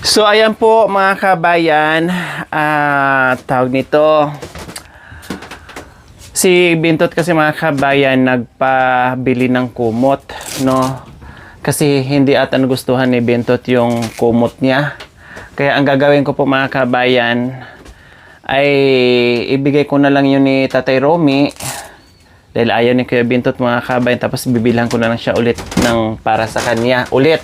So, ayan po mga kabayan, tawag nito, si Bintot kasi mga kabayan nagpabili ng kumot, no? Kasi hindi ata nagustuhan ni Bintot yung kumot niya. Kaya ang gagawin ko po mga kabayan ay ibigay ko na lang yun ni Tatay Romy dahil ayaw ni Kuya Bintot mga kabayan, tapos bibilhan ko na lang siya ulit ng para sa kanya ulit.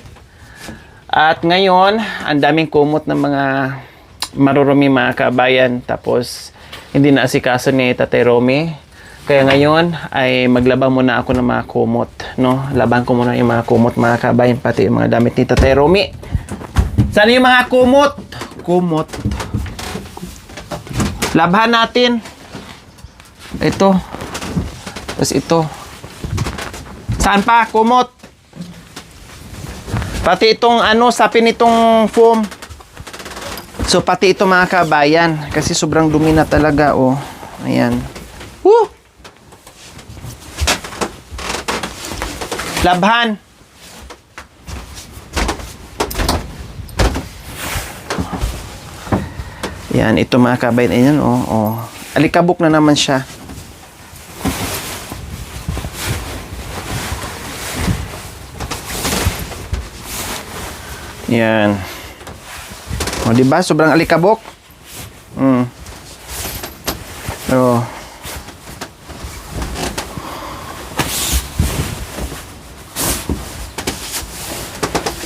At ngayon, ang daming kumot ng mga marurumi mga kabayan, tapos hindi na asikaso ni Tatay Romy. Kaya ngayon ay maglaba muna ako ng mga kumot, no? Laban ko muna yung mga kumot mga kabayan, pati yung mga damit ni Tatay Romy. Saan yung mga kumot? Kumot. Labhan natin. Ito. Tapos ito. Saan pa? Kumot. Pati itong sapin itong foam. So pati ito mga kabayan, kasi sobrang dumi na talaga, oh. Ayan. Woo! Labhan. Yan, ito mga kabayan, ayan, oh. Alikabok na naman siya. Yan. O, diba? Sobrang alikabok. Oh.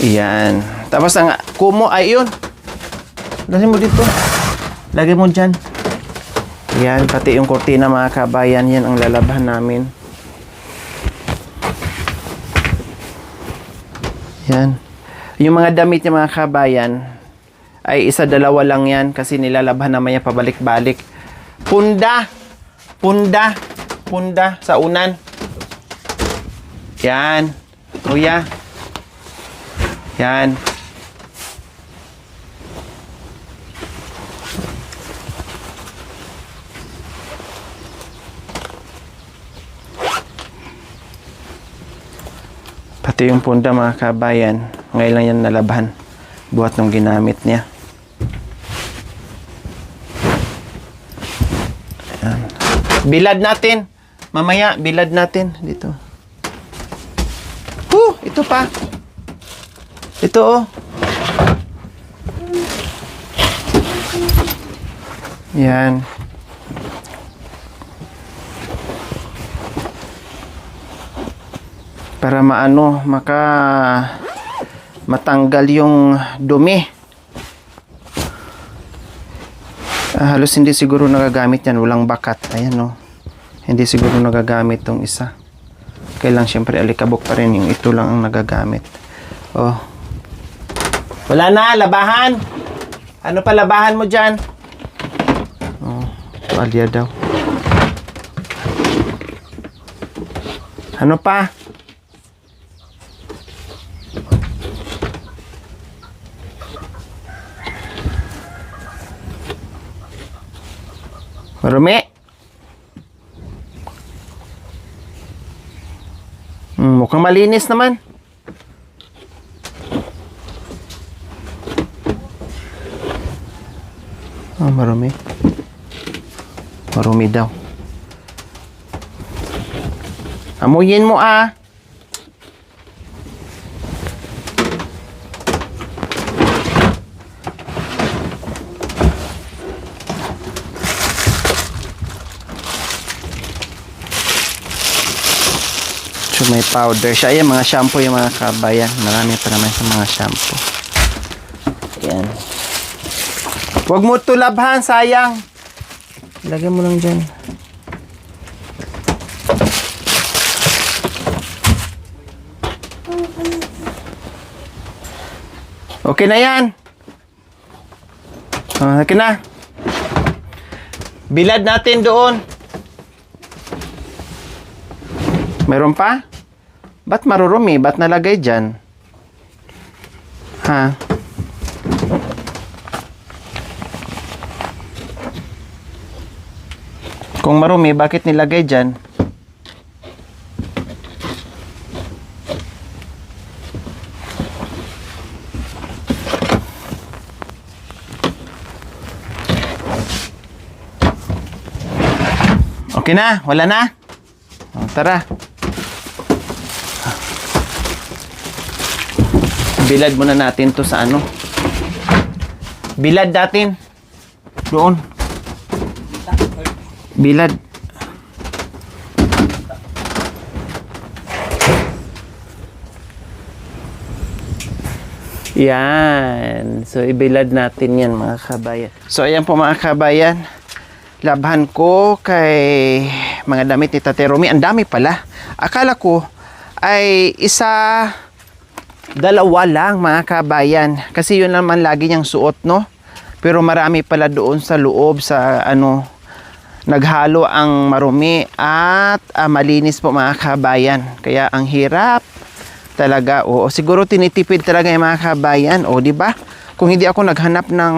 Yan. Tapos ang kumo ay yun. Lagay mo dito. Lagay mo dyan. Yan. Pati yung kortina mga kabayan. Yan ang lalabahan namin. Yan. Yung mga damit niya mga kabayan ay isa-dalawa lang yan kasi nilalabhan naman yan pabalik-balik. Punda sa unan. Yan. Kuya. Yan. Pati yung punda mga kabayan, ngayon lang yan nalabahan buhat nung ginamit niya. Ayan. Bilad natin. Mamaya, bilad natin. Dito. Ito pa. Ito, oh. Yan. Para matanggal yung dumi. Halos hindi siguro nagagamit yan, walang bakat. Ayan, no. Hindi siguro nagagamit tong isa. Kailang syempre alikabok pa rin, yung ito lang ang nagagamit. Oh. Wala na, labahan. Ano pa labahan mo dyan? Oh, tuwalya daw. Ano pa? Marumi. Mukhang malinis naman. Marumi. Marumi daw. Amuyin mo, ah. So, may powder siya. Ayan, mga shampoo yung mga kabayan. Marami pa naman sa mga shampoo. Ayan. Huwag mo tulabhan, sayang. Lagyan mo lang dyan. Okay na yan. Okay na. Bilad natin doon. Meron pa? Ba't marurumi? Ba't nalagay dyan? Ha? Kung marumi, bakit nilagay dyan? Okay na? Wala na? O, tara. Bilad muna natin to sa ano. Bilad natin. Doon. Bilad. Yan. So, ibilad natin yan mga kabayan. So, ayan po mga kabayan. Labhan ko kay mga damit ni Tate Romy. Ang dami pala. Akala ko ay dalawa lang mga kabayan. Kasi yun naman lagi niyang suot, no? Pero marami pala doon sa loob sa ano, naghalo ang marumi at malinis po mga kabayan. Kaya ang hirap talaga. Oo, siguro tinitipid talaga yung mga kabayan. O, di ba? Kung hindi ako naghanap ng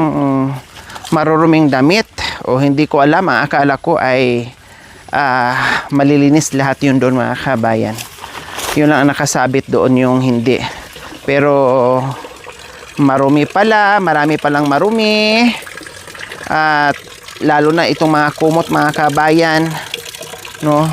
maruruming damit, o hindi ko alam, ang akala ko ay malilinis lahat yun doon mga kabayan. Yun lang ang nakasabit doon, yung hindi. Pero marumi pala, marami palang marumi. At lalo na itong mga kumot mga kabayan, no?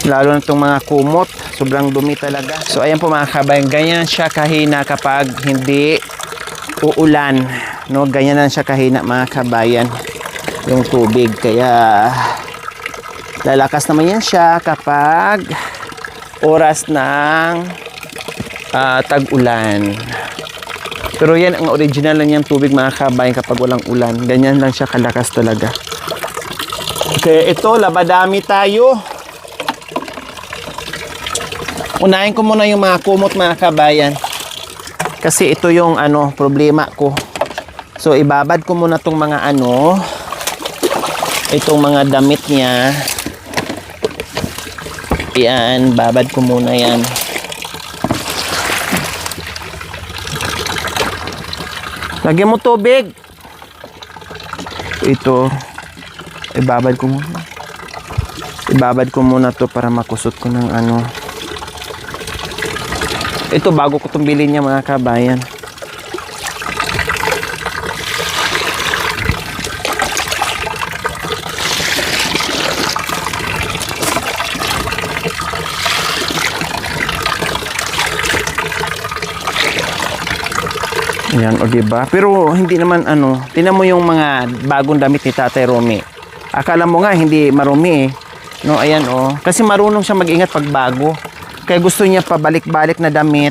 Lalo na itong mga kumot, sobrang dumi talaga. So ayan po mga kabayan, ganyan siya kahina kapag hindi uulan, no? Ganyan lang siya kahina mga kabayan, yung tubig. Kaya lalakas naman yan siya kapag oras ng tag-ulan. Pero yan ang original lang yung tubig mga kabayan kapag walang ulan. Ganyan lang siya kalakas talaga. Kaya ito, labadami tayo. Unahin ko muna yung mga kumot mga kabayan. Kasi ito yung ano, problema ko. So ibabad ko muna tong mga ano, itong mga damit niya. Yan, babad ko muna yan. Lagyan mo tubig. Ito, ibabad ko muna. Ibabad ko muna to para makusot ko ng ano. Ito bago ko itong bilhin niya mga kabayan. Ayan, o diba? Pero hindi naman ano, tinan mo yung mga bagong damit ni Tatay Romy. Akala mo nga hindi marumi eh. No, ayan o. Kasi marunong siya mag-ingat pag bago. Kaya gusto niya pabalik-balik na damit.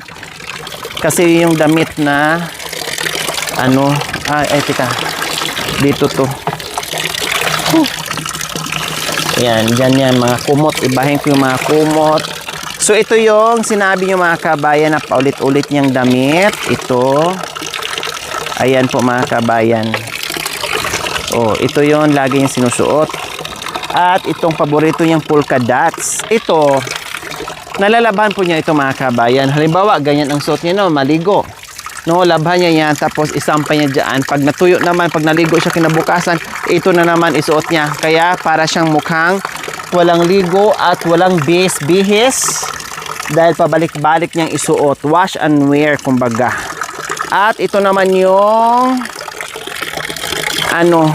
Kasi yung damit na ano, ay tika. Dito to. Ayan, dyan yan mga kumot. Ibahin ko yung mga kumot. So ito yung sinabi nyo mga kabayan na paulit-ulit niyang damit. Ito. Ayan po mga kabayan. Oh, ito yon lagi yung sinusuot. At itong paborito niyang polka dots. Ito, nalalaban po niya ito mga kabayan. Halimbawa, ganyan ang suot niya, no, maligo. No, labhan niya yan, tapos isampay niya dyan. Pag natuyo naman, pag naligo siya kinabukasan, ito na naman isuot niya. Kaya para siyang mukhang walang ligo at walang bihis. Dahil pabalik-balik niyang isuot. Wash and wear, kumbaga. At ito naman yung ano,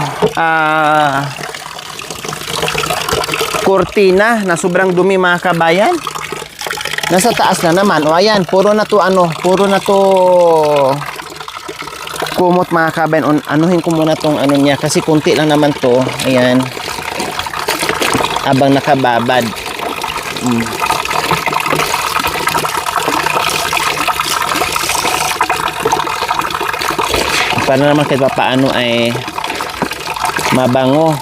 kurtina na sobrang dumi mga kabayan. Nasa taas na naman. O ayan, puro na to ano, puro na to kumot mga kabayan. Anuhin ko muna tong ano niya kasi kunti lang naman to. Ayan. Abang nakababad. Para naman kahit paano ay mabango.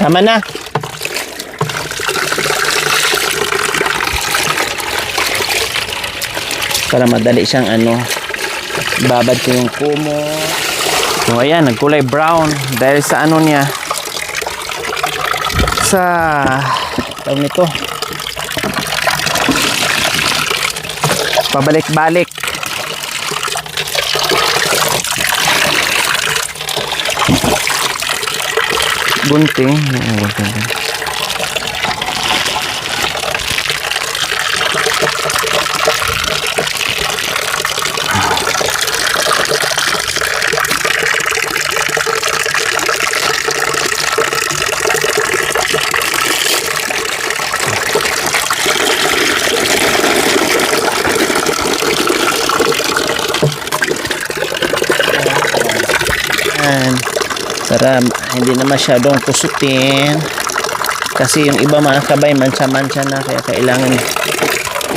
Tama na. Para madali siyang ano, babad ko yung kumo. So ayan, nagkulay brown dahil sa ano niya, sa tawag nito, pabalik-balik. Gunting. Yan. Para hindi na masyadong kusutin. Kasi yung iba mga kabay, mancha-mancha na. Kaya kailangan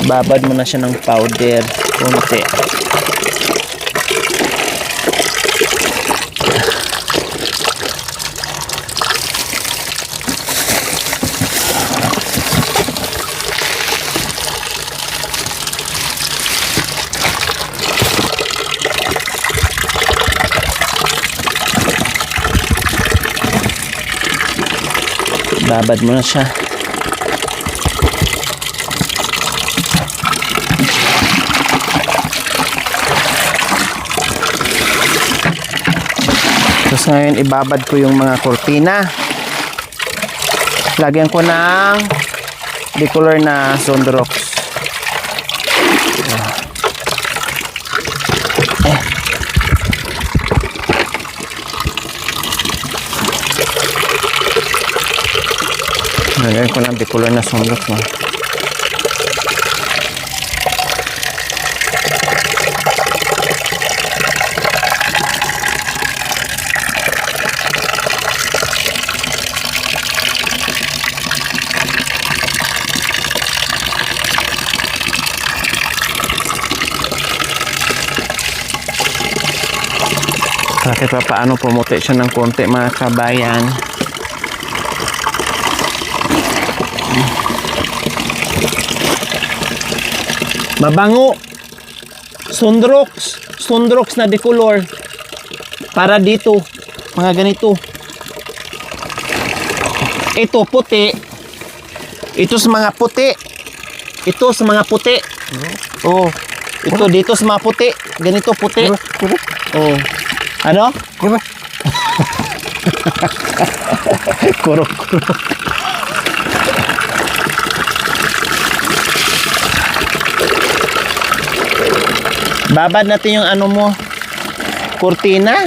babad mo na siya ng powder. Kunti. Babad mo na siya. Tapos ngayon ibabad ko yung mga kurtina. Lagyan ko ng bicolor na Sonrox. Lagyan ko ng bicolor na Sonrox. Kahit pa paano pumuti siya ng konti mga kabayan. Mabango. Sonrox na bicolor. Para dito. Mga ganito. Ito puti. Ito sa mga puti. Ito sa mga puti. Oh. Ito dito sa mga puti. Ganito puti. Oh. Ano? Kurok. Kurok. Babad natin yung ano mo, kurtina.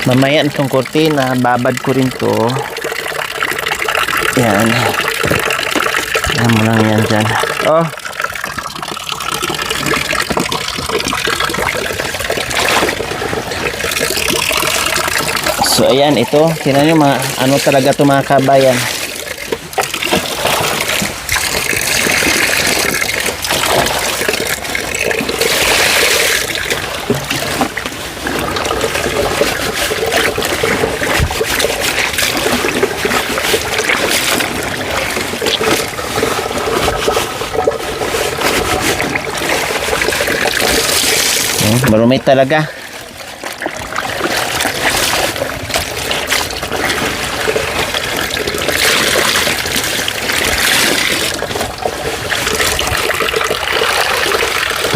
Mamaya itong kurtina, babad ko rin to. Yan. Yan mo lang yan dyan. Oh. So ayan, ito. Tingnan nyo mga, ano talaga ito mga kabayan. Marumay talaga.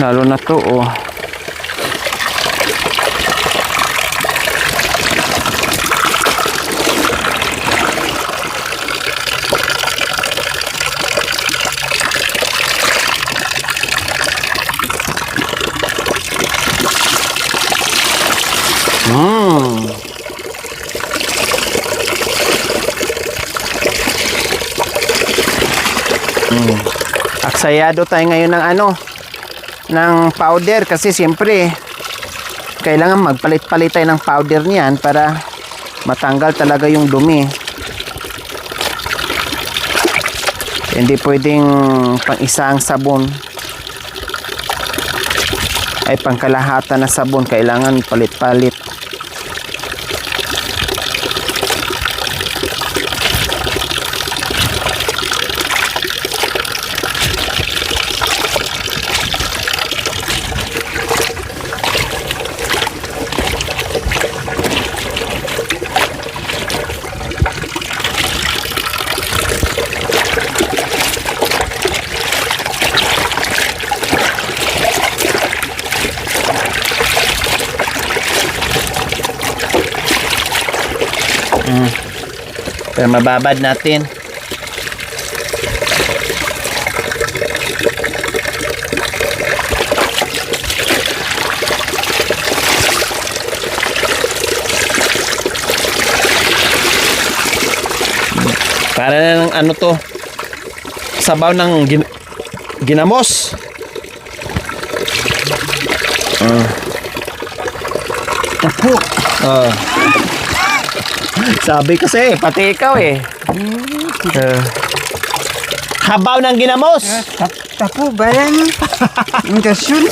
Lalo na to, oh. Aksayado tayo ngayon ng ano, ng powder kasi siyempre kailangan magpalit-palit tayo ng powder niyan para matanggal talaga yung dumi. Hindi pwedeng pang isang sabon ay pangkalahatan na sabon, kailangan palit-palit. Pero mababad natin. Para na ng ano to, sabaw ng ginamos. Tapo. Sabi kasi, pati ikaw eh. Habaw ng ginamos. Tapo bayan. Intasyon.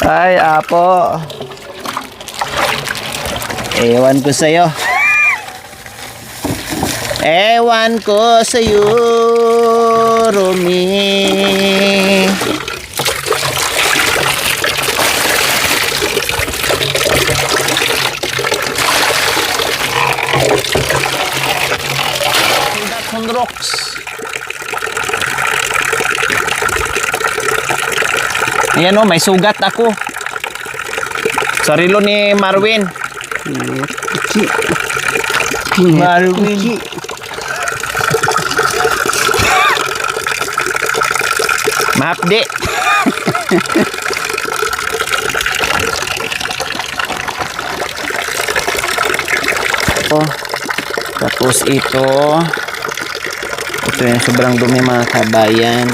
Ay, apo. Ewan ko sa'yo. Ewan ko sa'yo, Romy. That's rocks. Ayan o, may sugat ako. Sarilo ni Marwin. Marwin. Mapdi. Oh, tapos ito yung sobrang dumi mga kabayan.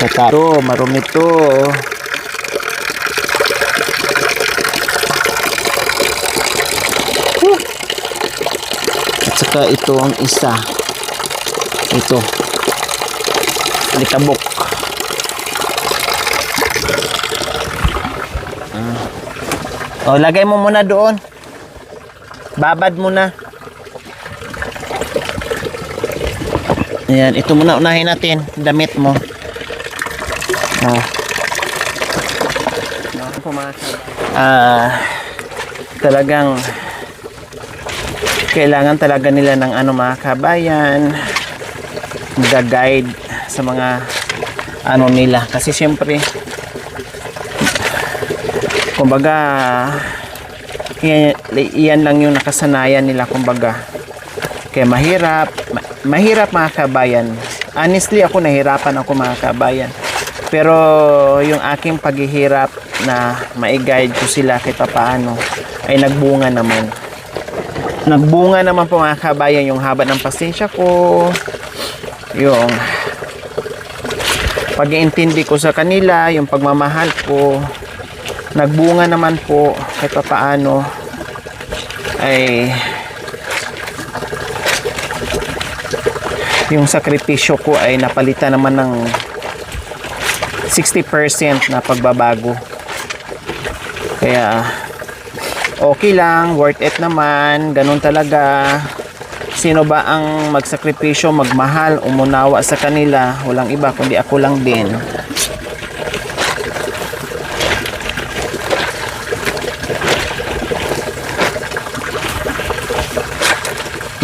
Ito, marumi to. At saka ito ang isa. Ito. Litabok. Oh, lagay mo muna doon. Babad muna. Ayan, ito muna unahin natin. Damit mo. Talagang kailangan talaga nila ng ano mga kabayan, mag-guide sa mga ano nila, kasi syempre kumbaga iyan lang yung nakasanayan nila, kumbaga kaya mahirap mga kabayan. Honestly, ako nahirapan ako mga kabayan, pero yung aking paghihirap na ma-guide ko sila kahit paano ay nagbunga naman po mga kabayan. Yung haba ng pasensya ko, yung pag-iintindi ko sa kanila, yung pagmamahal ko, nagbunga naman po kahit paano. Ay yung sakripisyo ko ay napalitan naman ng 60% na pagbabago. Kaya okay lang, worth it naman, ganun talaga. Sino ba ang magsakripisyo, magmahal, umunawa sa kanila? Walang iba kundi ako lang din.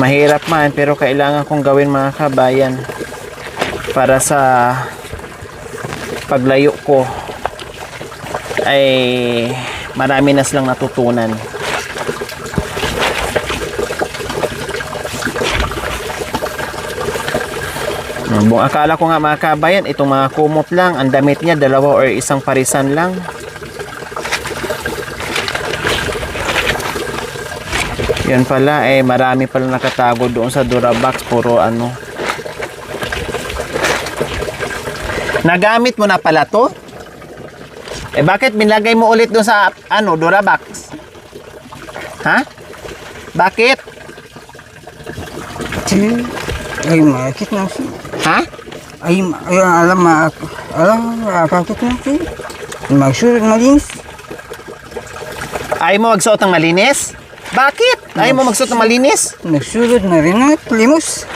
Mahirap man, pero kailangan kong gawin mga kabayan para sa paglayo ko ay marami na silang natutunan. Buong akala ko nga mga kabayan, itong mga kumot lang, ang damit niya dalawa or isang parisan lang. Yan pala, marami pala nakatago doon sa Durabox. Puro ano. Nagamit mo na pala to? Bakit binlagay mo ulit doon sa ano, Durabox? Ha? Bakit? Ay, makakit na siya. Ha? Ay, makakit na siya. Magsulat malinis. Ayaw mo magsuot ng malinis? Bakit? Ayaw mo magsuot ng malinis? Nagsulat na rin at limos.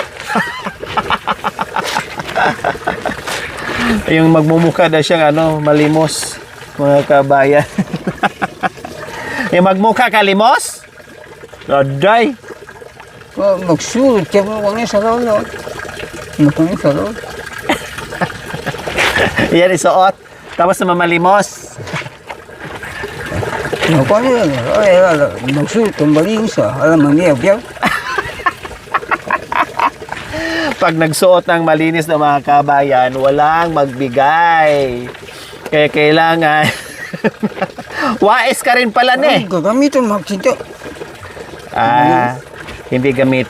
Yung magmumukha na siyang ano, malimos, mga kabayan. Yung magmukha ka limos? Roday. Magsulat ka mo kung sa lolo. Kung sa lolo. Yan isuot. Tapos na mamalimos. Kung magsulat kung malinis alam mo niya, biyaw. Pag nagsuot ng malinis na mga kabayan, walang magbigay. Kaya kailangan Wais ka rin pala Ay, ne. gagamitin magsinto.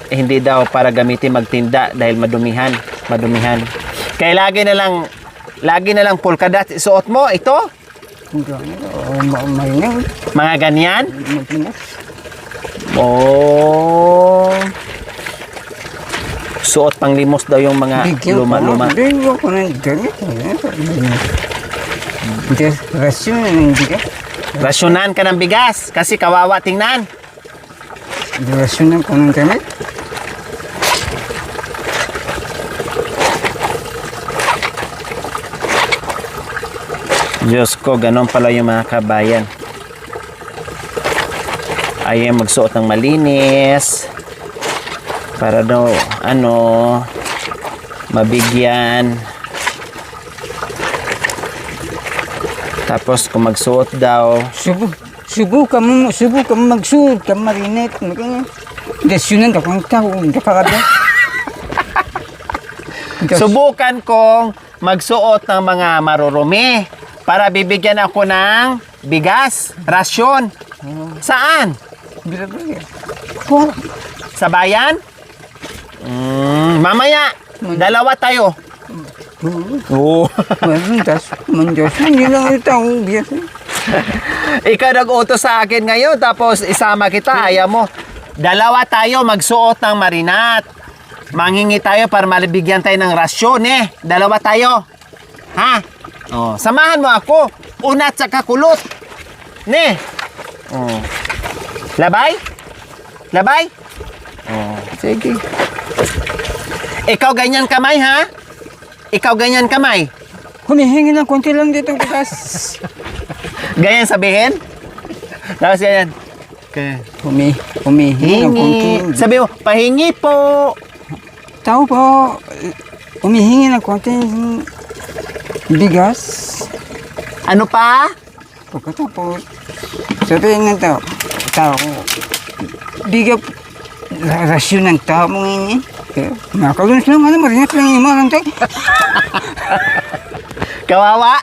Hindi daw para gamitin magtinda dahil madumihan. Kaya lagi na lang polka dots isuot mo ito. Mainang. Mga ganyan. Magpinas. Oh. Suot pang limos daw yung mga luma-luma. Bigyan ko ng gamit. Rasyon ng bigas. Rasyonan ka ng bigas kasi kawawa tingnan. Rasyon ko ng gamit. Diyos ko, ganon pala yung mga kabayan. Ayaw magsuot ng malinis para daw mabigyan. Tapos kung magsuot daw, Subukan mo magsuot ka marinet. Rasyonan ka kung tao. subukan kong magsuot ng mga marurumi para bibigyan ako ng bigas, rasyon. Saan? Bila-bila. Sa bayan? Mamaya, dalawa tayo. Oo. Mandas. Hindi lang yung tao. Biasa. Ikaw nag-utos sa akin ngayon, tapos isama kita, ayaw mo. Dalawa tayo magsuot ng marinat. Manghingi tayo para malibigyan tayo ng rasyon Dalawa tayo. Ha? Oh, samahan mo ako. Unat sa kakulot. Oh. Labay? Oh, sige. Ikaw ganyan kamay, ha? Ikaw ganyan kamay. Humihingi ng konti lang dito bukas. Ganyan sabihin? Tapos ganyan. Okay. Humihingi ng konti. Sabi mo, pahingi po. Tao po, humihingi ng konti bigas. Ano pa? Pagkatapos, sabihin ng tao, bigyan rasyon ng tao mo ngayon makalunos lang, marinat lang yung mga lang tayo. Kawawa?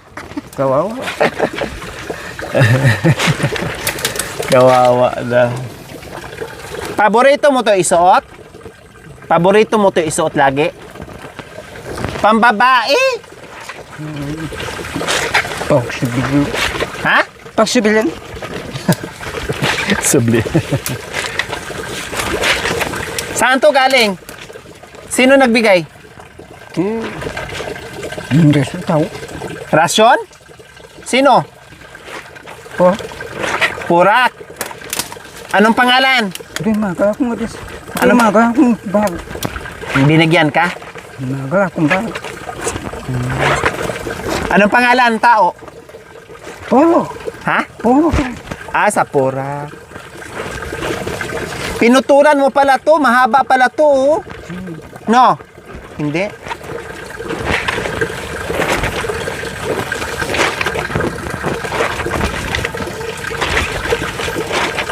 Kawawa daw. Paborito mo to isuot? Lagi? Pambabae? Pagsubilan. Ha? Pagsubilan. Subli. Saan to galing? Sino nagbigay? Hindi sa tao. Rasyon? Sino? Po, Purak. Anong pangalan? magala akong matis. Magala akong bag. Binigyan ka? Magala akong bag. Anong pangalan tao? Polo. Ha? Polo. Sa Purak. Pinuturan mo pala to, mahaba pala to. Oh. No? Hindi.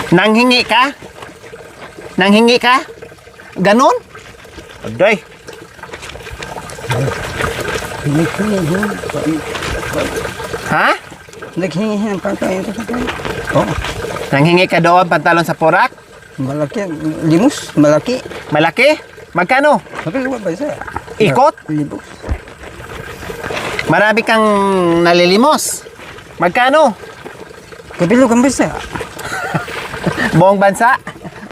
Nanghingi ka? Ganon? Aday. Ha? Naghingi ng pagkain sa pagkain. Oo. Nanghingi ka doon pantalon sa Purak? Malaki. Limos. Malaki. Malaki? Magkano? Kapag ba siya? Ikot? Limos. Marami kang nalilimos. Magkano? Kabilugan ba siya? Buong bansa?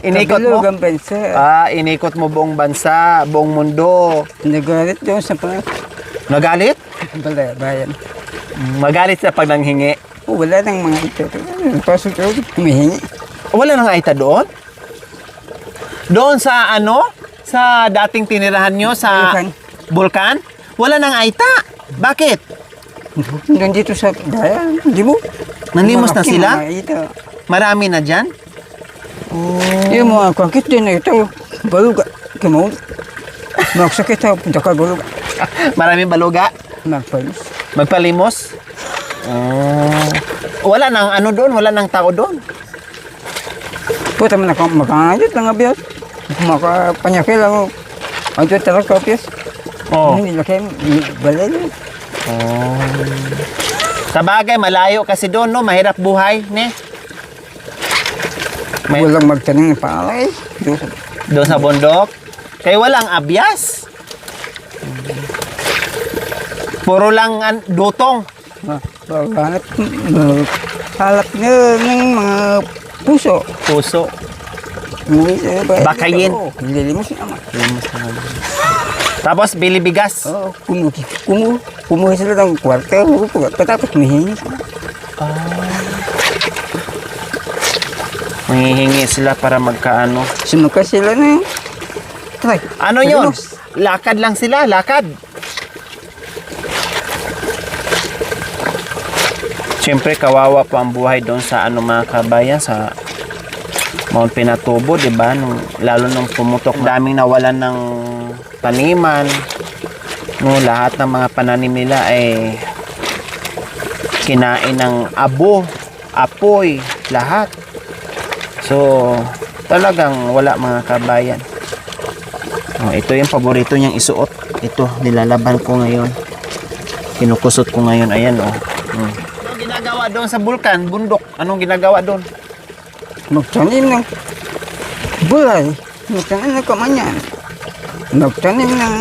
Inikot mo? Kabilugan ba siya? Inikot mo buong bansa, buong mundo. Nagalit doon sa Nagalit? bayan. Magalit sa pag nanghingi. Wala nang mga ito. Pasok ko, humihingi. Wala nang aita doon? Doon sa Sa dating tinirahan nyo sa Bulkan? Wala nang aita. Bakit? Nandito sa bayan, di mo? Nanlimos na Malaki sila? mga ito. Marami na dyan? Yung mga kakit din na ito, baluga, kamaw. Magsakit ako, punta ka baluga. Maraming baluga? Magpalis. Magpalimos? Wala nang doon? Wala nang tao doon? Puta man ako, makangayot lang abiyas. Makapanyakil ako. Ang ito talaga kapiyas. Oo. Hindi laki, balay lang. Sa bagay, malayo kasi doon, no? Mahirap buhay, ne? May, Walang magtanim ng palay. doon sa bundok. Kaya walang abyas. Puro lang dutong. Hanap, halap na ng mga puso. Puso. Bakayin. Lilimos naman. Tapos, bili bigas. Oo, kumuha sila ng kwarta. Tapos mahingi sila. Manghihingi sila para magkaano. Sinuka sila na yun. Try. Ano yun? Lakad lang sila, lakad. Siyempre, kawawa pa ang buhay doon sa mga kabayan, sa Mount Pinatubo, di ba? Lalo nung pumutok, daming nawalan ng taniman. No, lahat ng mga pananim nila ay kinain ng abo, apoy, lahat. So, talagang wala mga kabayan. Oh, ito yung paborito niyang isuot. Ito, nilalaban ko ngayon. Kinukusot ko ngayon. Ayan, oh. Anong ginagawa doon sa bulkan, bundok? Anong ginagawa doon? Magtanim ng bulay. Magtanim ng kamanyan. Magtanim ng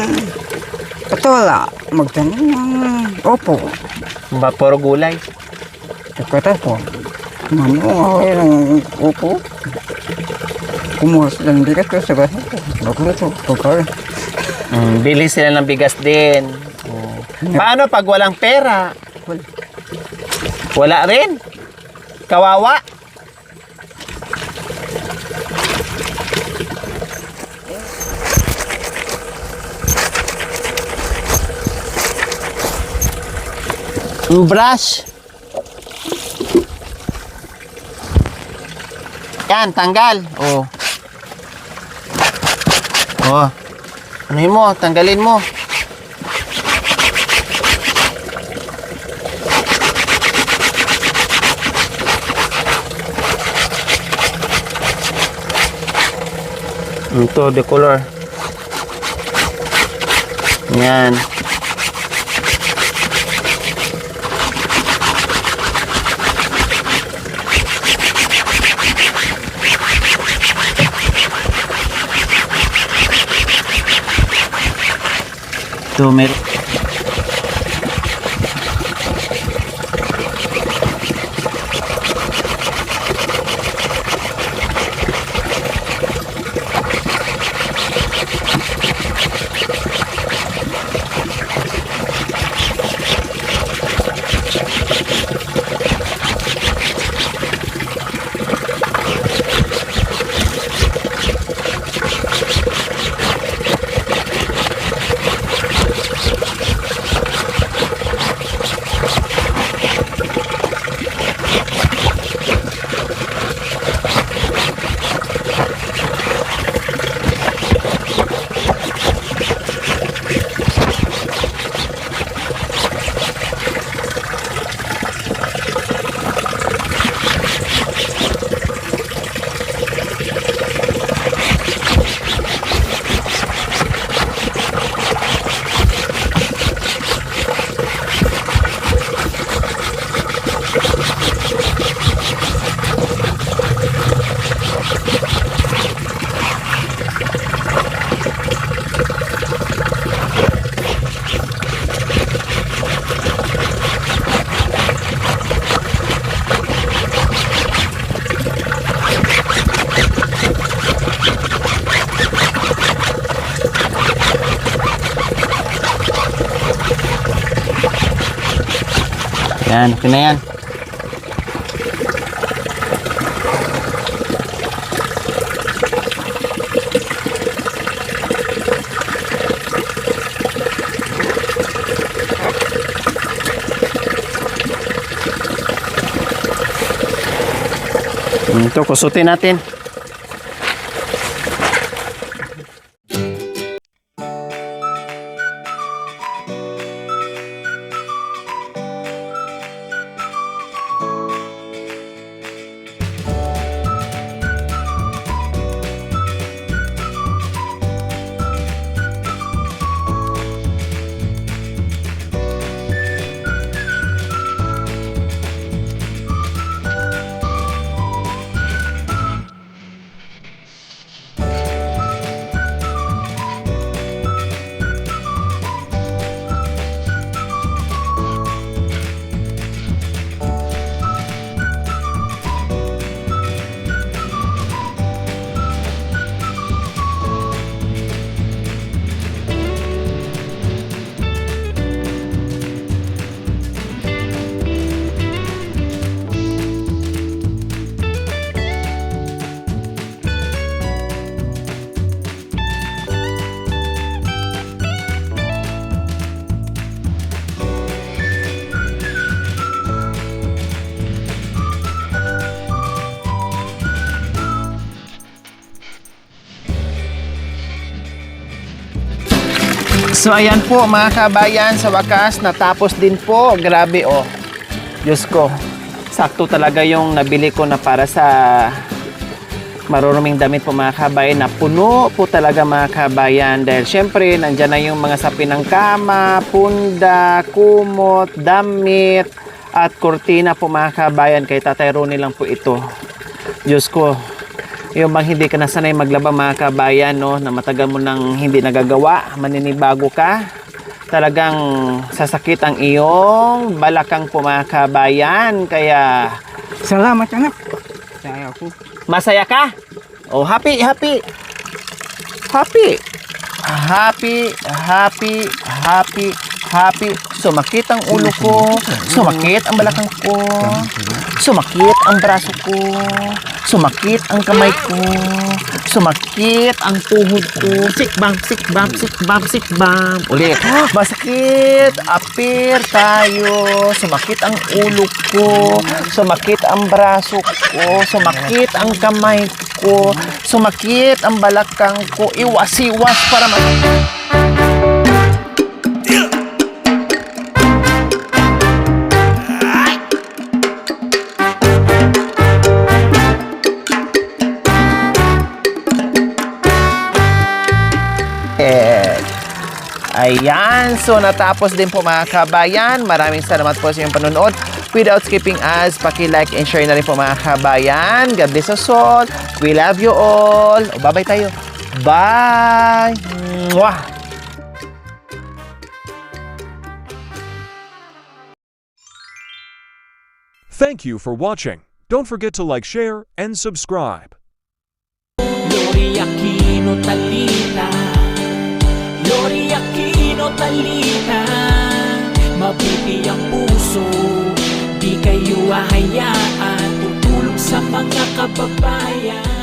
patola. Magtanim ng opo. Puro gulay. Pagkatapos, mamuha kayo ng opo. Kumuha sila ng bigas ko sa bahay ko. Magluto, pagkain. Bili sila ng bigas din. Oh. Paano pag walang pera? Wala rin. Kawawa. Brush. Yan, tanggal. Oh. Oh. Anuhin mo, tanggalin mo. Ito, the color. Yan. Ito, meron. Yan, okay na yan. Ito, kusutin natin. So ayan po mga kabayan, sa wakas natapos din po. Grabe oh. Diyos ko. Sakto talaga yung nabili ko na para sa maruruming damit po mga kabayan, na puno po talaga mga kabayan, dahil syempre nandyan na yung mga sapin ng kama, punda, kumot, damit at kurtina po mga kabayan. Kay Tatay Ronnie lang po ito. Diyos ko, yung bang hindi ka nasanay maglaba mga kabayan, no, na matagal mo nang hindi nagagawa, maninibago ka, talagang sasakit ang iyong balakang po mga kabayan. Kaya Salamat anak. Saya ko. masaya ka? Oh, happy, happy. Happy. Happy, happy, happy, happy. Sumakit ang ulo ko. Sumakit ang balakang ko. Sumakit ang braso ko. Sumakit ang kamay ko. Sumakit ang tuhod ko. Sikbam, sikbam, sikbam, sikbam. Ulit. Masakit. Apir tayo. Sumakit ang ulo ko. Sumakit ang braso ko. Sumakit ang kamay ko. Sumakit ang balakang ko. Iwas-iwas para Ayan, so natapos din po mga kabayan. Maraming salamat po sa inyong panonood. Without skipping ads, paki-like and share na rin po mga kabayan. God bless us all. We love you all. Bye-bye tayo. Bye! Mwah! Thank you for watching. Don't forget to like, share, and subscribe. Lori Aquino Talita, Lori Aquino Talita, mabuti ang puso, di kayo hahayaan, tutulong sa mga kababayan.